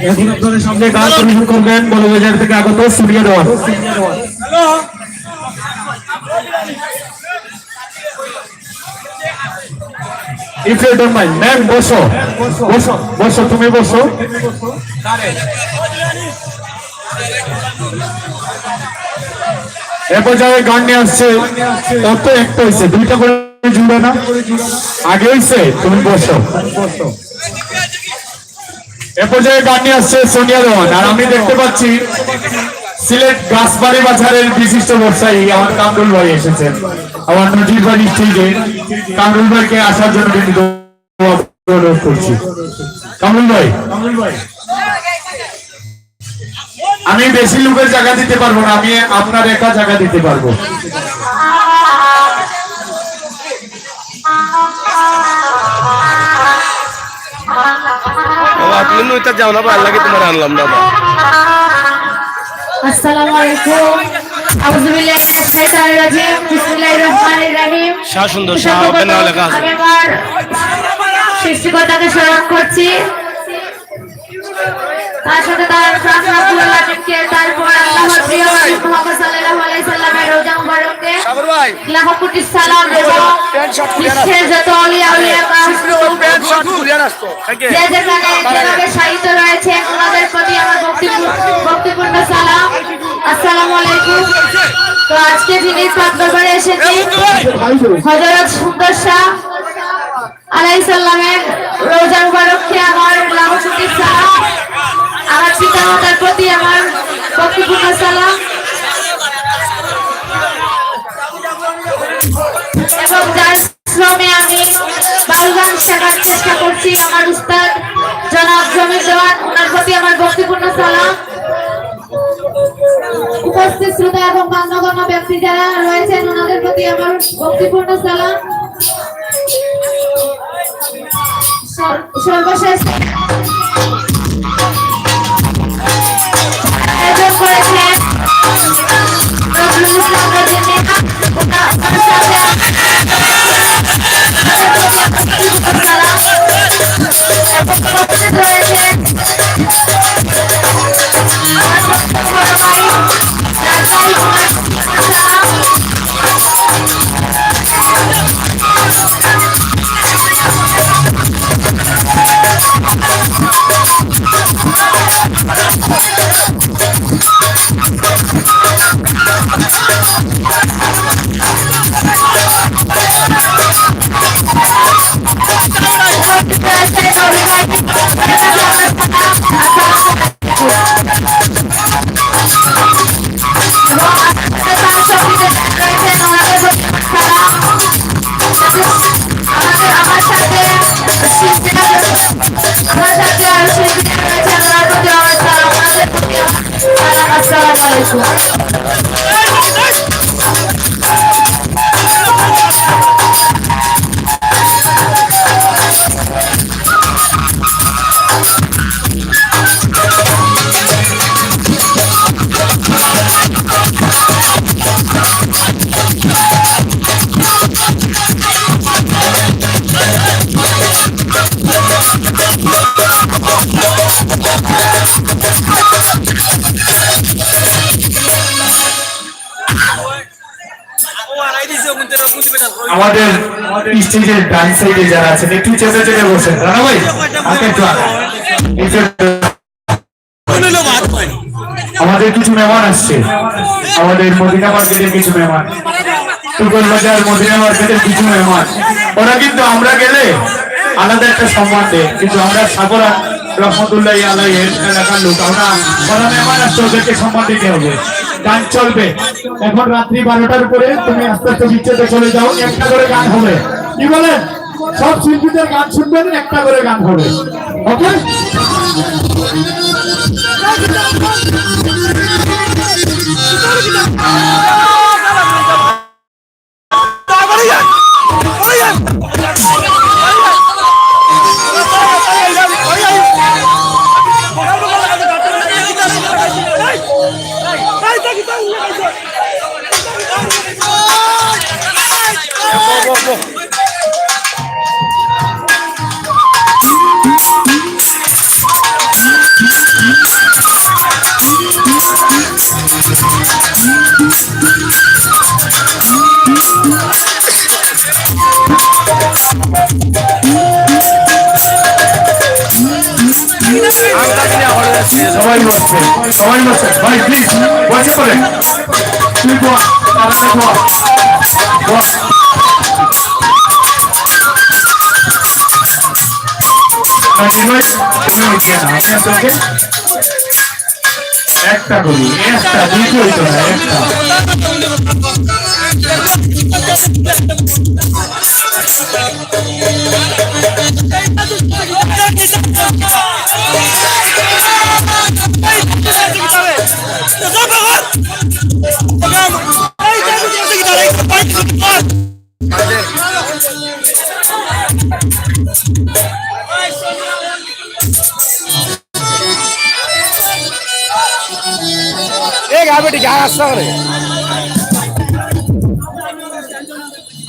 এখন আপনাদের সামনে গান পরিবেশন করবেন বড়বাজার থেকে আগত Suriya Dewan. If you don't mind ma'am বসো বসো বসো তুমি বসো এ পর্যায়ে গান নিয়ে আসছে কত একটা হয়েছে দুইটা করে জুড়ে না আগে হয়েছে তুমি বসো এ পর্যায়ে গান নিয়ে আসছে সোনিয়া দেওয়ান আর আমি দেখতে পাচ্ছি সিলেট গাছবাড়ি বাজারের বিশিষ্ট ব্যবসায়ী আমার কামরুল ভাই এসেছেন আমার নজির বাড়ি স্টেজে কামরুল ভাইকে আসার জন্য কিন্তু অনুরোধ করছি কামরুল ভাই আমি বেশি লোকের জায়গা দিতে পারবো না আমি আপনার একা জায়গা দিতে পারবো যাও না ভালো লাগে তোমার আনলাম না আসসালামু আলাইকুম আউযু বিল্লাহি মিনাশ শাইতানির রাজিম বিসমিল্লাহির রহমানির রহিম সুন্দর সাহাবে না লেখা আছে আমি আমার সৃষ্টিকর্তাকে স্মরণ করছি তার সাথে তার প্রাণনাথকে তারপর আল্লাহর প্রিয় মুহাম্মদ সাল্লাল্লাহু আলাইহি সাল্লামের রোজা মুবারককে সাগর ভাই লাখ কোটি সালাম এবং বিশ্বের যত আউলিয়া যে যেখানে যেভাবে সাহিত্য রয়েছে ওনাদের প্রতি আমার ভক্তিপূর্ণ সালাম আসসালামু আলাইকুম তো আজকে যিনি পাক দরবারে এসেছি হযরত সুন্দর শাহ আলাইহিস সালামের রোজা মুবারককে আমার লাখ কোটি সালাম আমার পিতা মাতার প্রতি আমার ভক্তিপূর্ণ সালাম এবং যার শ্রমে আমি বাউলগান শেখার চেষ্টা করছি আমার উস্তাদ জনাব জমির দেওয়ান ওনার প্রতি আমার ভক্তিপূর্ণ সালাম উপস্থিত শ্রোতা এবং মান্যগণ্য ব্যক্তি যারা রয়েছেন ওনাদের প্রতি আমার ভক্তিপূর্ণ সালাম সর্বশেষ আয়োজন করেছেন নজরুল ইসলাম রজনী আমাদের স্টেজের ডান সাইডে যারা আছেন একটু চেপে চেপে বসেন রানা ভাই আগে একটু আমাদের কিছু মেহমান আসছে আমাদের মদিনা মার্কেটের কিছু মেহমান টুকল বাজার মদিনা মার্কেটের কিছু মেহমান ওরা কিন্তু আমরা গেলে আলাদা একটা সম্মান দেয় কিন্তু আমরা সাগরা রহমতুল্লাহ আলাইহির এলাকার লোক আমরা যারা মেহমান আসছে ওদেরকে সম্মান দিতে হবে গান চলবে এখন রাত্রি 12টার পরে তুমি আস্তে আস্তে বিচ্ছেদে চলে যাও একটা করে গান হবে কি বলেন সব শিল্পীদের গান শুনবেন একটা করে গান হবে ওকে সবাই বসছে, সবাই বসছে। ভাই প্লিজ বসে পড়ে, তুই বস, তাড়াতাড়ি বস, বস। তুমি উঠিয়ে না, আমি আপনাকে একটা করি, একটা দুটো হইতো না, একটা।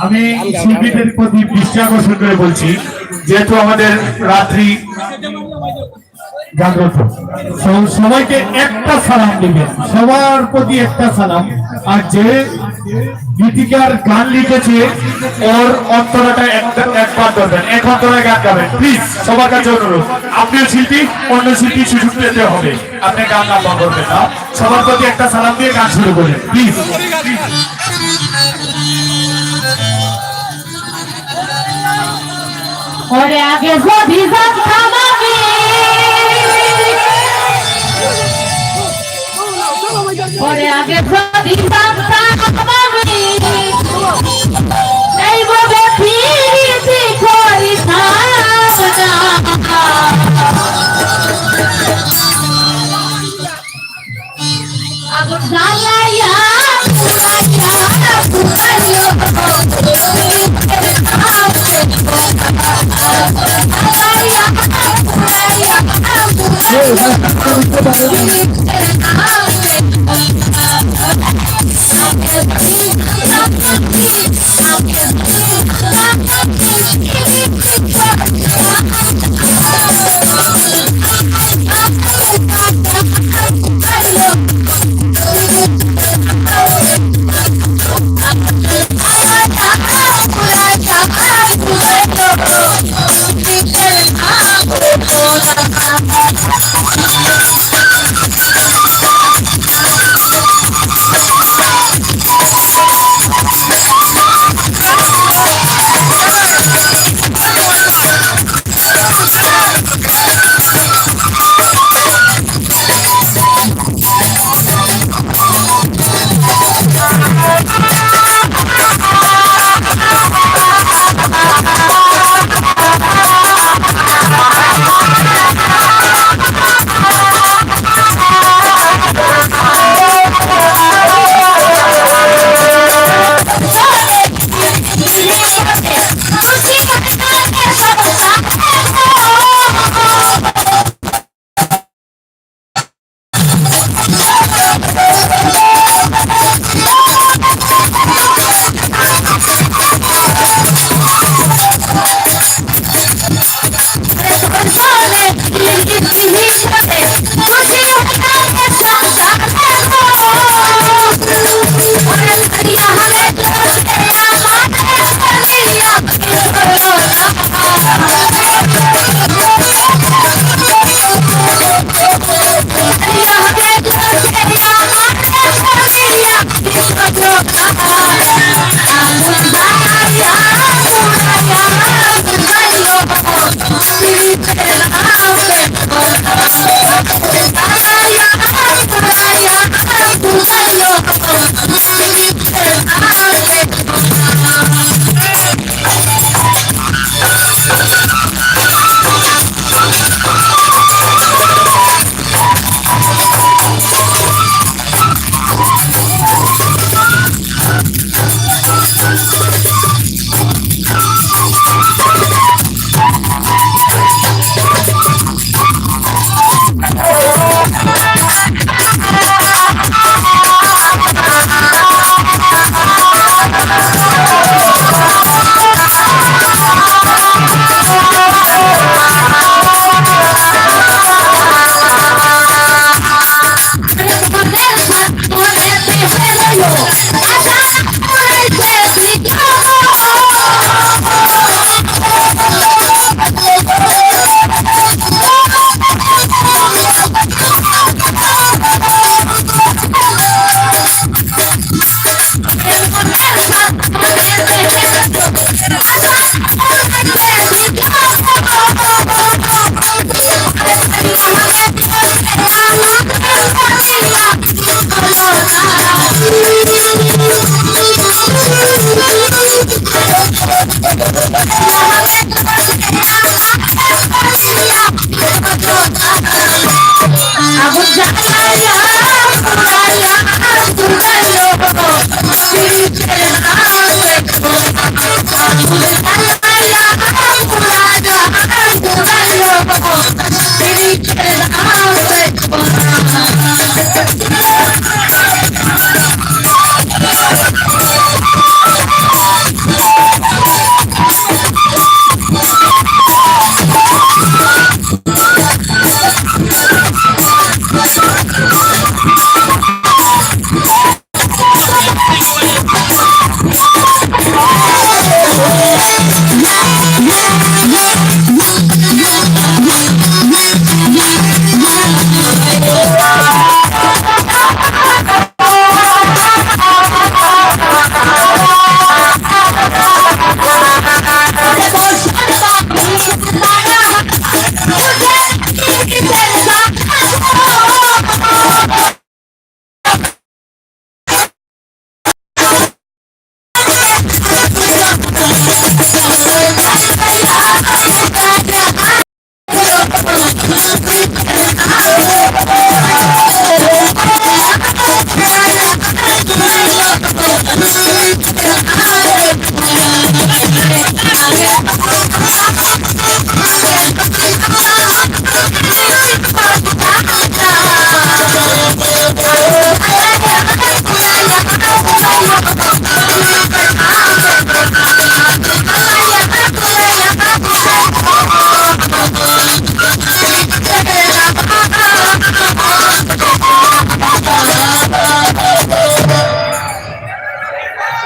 আমি শিল্পীদের প্রতি দৃষ্টি আকর্ষণ করে বলছি, যেহেতু আমাদের রাত্রি জাগ্রত, সবাইকে একটা সালাম দিবেন, সবার প্রতি একটা সালাম। আর যে গীতিকার গান লিখেছে ওর অন্তরাটা একবার ধরবেন, এক অন্তরায় গান গাবেন প্লিজ, সবার কাছে অনুরোধ। আপনিও শিল্পী, অন্য শিল্পী সুযোগ পেতে হবে, আপনি গান না করবেন না। সবার প্রতি একটা সালাম দিয়ে গান শুরু করবেন প্লিজ। ওরে আগে যদি জানতাম আমি, ওরে আগে যদি জানতাম আমি, এইভাবে ফিরিতে করিতাম না। আগুন জ্বালাইয়া পুরাইয়া পুরাইয়া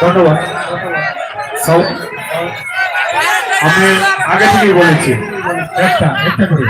ধন্যবাদ। আমি আগে থেকেই বলেছি একটা একটা করে